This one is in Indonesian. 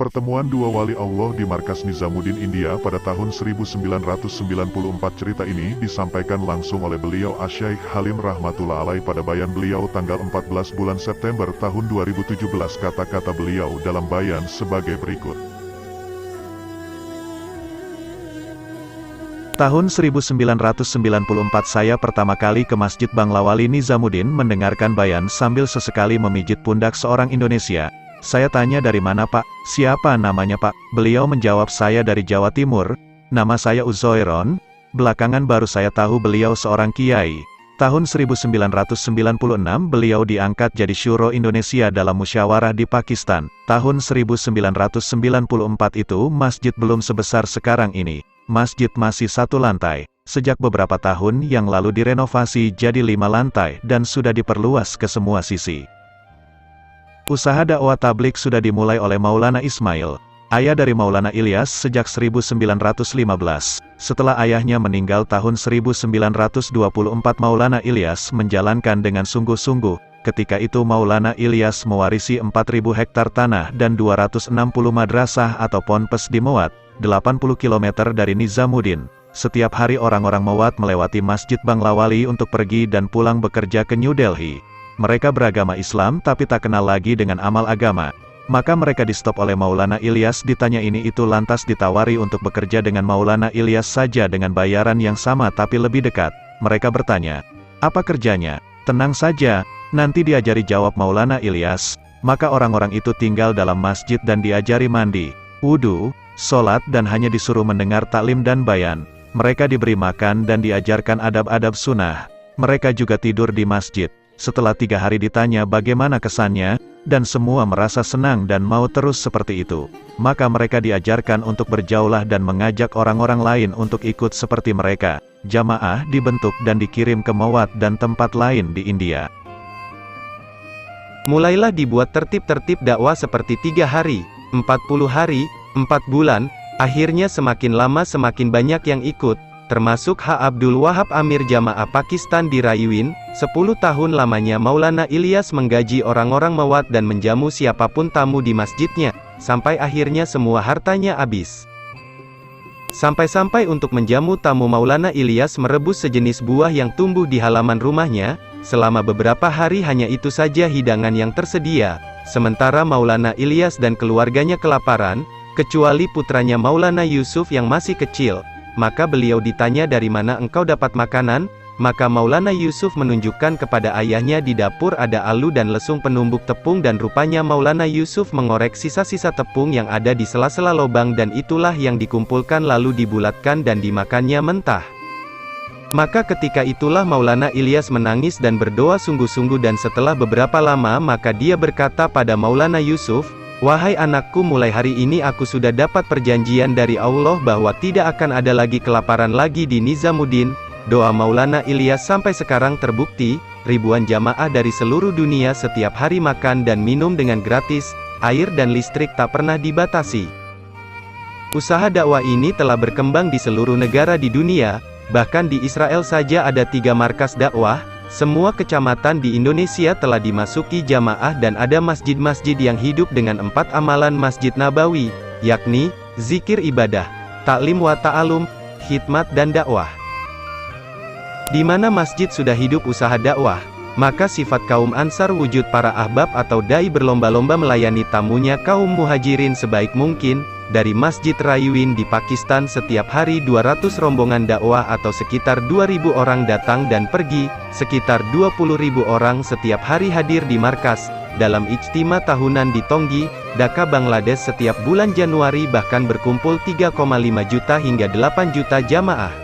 Pertemuan dua wali Allah di Markas Nizamuddin India pada tahun 1994. Cerita ini disampaikan langsung oleh beliau Asy-Syaikh Halim Rahmatullah Alaih pada bayan beliau tanggal 14 bulan September tahun 2017. Kata-kata beliau dalam bayan sebagai berikut. Tahun 1994 saya pertama kali ke Masjid Banglawali Nizamuddin mendengarkan bayan sambil sesekali memijit pundak seorang Indonesia. Saya tanya dari mana Pak, siapa namanya Pak? Beliau menjawab saya dari Jawa Timur, nama saya Uzoiron. Belakangan baru saya tahu beliau seorang kiai. Tahun 1996 beliau diangkat jadi Syuro Indonesia dalam musyawarah di Pakistan. Tahun 1994 itu masjid belum sebesar sekarang ini. Masjid masih satu lantai. Sejak beberapa tahun yang lalu direnovasi jadi 5 lantai dan sudah diperluas ke semua sisi. Usaha dakwah tablik sudah dimulai oleh Maulana Ismail, ayah dari Maulana Ilyas sejak 1915. Setelah ayahnya meninggal tahun 1924 Maulana Ilyas menjalankan dengan sungguh-sungguh. Ketika itu Maulana Ilyas mewarisi 4.000 hektar tanah dan 260 madrasah atau ponpes di Mewat, 80 km dari Nizamuddin. Setiap hari orang-orang Mewat melewati Masjid Banglawali untuk pergi dan pulang bekerja ke New Delhi. Mereka beragama Islam tapi tak kenal lagi dengan amal agama. Maka mereka di-stop oleh Maulana Ilyas, ditanya ini itu lantas ditawari untuk bekerja dengan Maulana Ilyas saja dengan bayaran yang sama tapi lebih dekat. Mereka bertanya, apa kerjanya? Tenang saja, nanti diajari, jawab Maulana Ilyas. Maka orang-orang itu tinggal dalam masjid dan diajari mandi, wudu, sholat dan hanya disuruh mendengar taklim dan bayan. Mereka diberi makan dan diajarkan adab-adab sunnah. Mereka juga tidur di masjid. Setelah 3 hari ditanya bagaimana kesannya, dan semua merasa senang dan mau terus seperti itu. Maka mereka diajarkan untuk berjaulah dan mengajak orang-orang lain untuk ikut seperti mereka. Jamaah dibentuk dan dikirim ke Mewat dan tempat lain di India. Mulailah dibuat tertib-tertib dakwah seperti 3 hari, 40 hari, 4 bulan, akhirnya semakin lama semakin banyak yang ikut. Termasuk H. Abdul Wahab Amir Jamaah Pakistan di Raiwind. 10 tahun lamanya Maulana Ilyas menggaji orang-orang Mewat dan menjamu siapapun tamu di masjidnya, sampai akhirnya semua hartanya habis. Sampai-sampai untuk menjamu tamu Maulana Ilyas merebus sejenis buah yang tumbuh di halaman rumahnya. Selama beberapa hari hanya itu saja hidangan yang tersedia. Sementara Maulana Ilyas dan keluarganya kelaparan, kecuali putranya Maulana Yusuf yang masih kecil. Maka beliau ditanya dari mana engkau dapat makanan? Maka Maulana Yusuf menunjukkan kepada ayahnya di dapur ada alu dan lesung penumbuk tepung dan rupanya Maulana Yusuf mengorek sisa-sisa tepung yang ada di sela-sela lobang dan itulah yang dikumpulkan lalu dibulatkan dan dimakannya mentah. Maka ketika itulah Maulana Ilyas menangis dan berdoa sungguh-sungguh dan setelah beberapa lama maka dia berkata pada Maulana Yusuf, wahai anakku, mulai hari ini aku sudah dapat perjanjian dari Allah bahwa tidak akan ada lagi kelaparan lagi di Nizamuddin. Doa Maulana Ilyas sampai sekarang terbukti, ribuan jamaah dari seluruh dunia setiap hari makan dan minum dengan gratis, air dan listrik tak pernah dibatasi. Usaha dakwah ini telah berkembang di seluruh negara di dunia, bahkan di Israel saja ada 3 markas dakwah. Semua kecamatan di Indonesia telah dimasuki jamaah dan ada masjid-masjid yang hidup dengan 4 amalan Masjid Nabawi, yakni, zikir ibadah, taklim wa ta'alum, khidmat dan dakwah. Di mana masjid sudah hidup usaha dakwah, maka sifat kaum Ansar wujud para ahbab atau dai berlomba-lomba melayani tamunya kaum muhajirin sebaik mungkin. Dari Masjid Raiwind di Pakistan setiap hari 200 rombongan dakwah atau sekitar 2.000 orang datang dan pergi, sekitar 20.000 orang setiap hari hadir di markas. Dalam ijtima tahunan di Tonggi, Dhaka, Bangladesh setiap bulan Januari bahkan berkumpul 3,5 juta hingga 8 juta jamaah.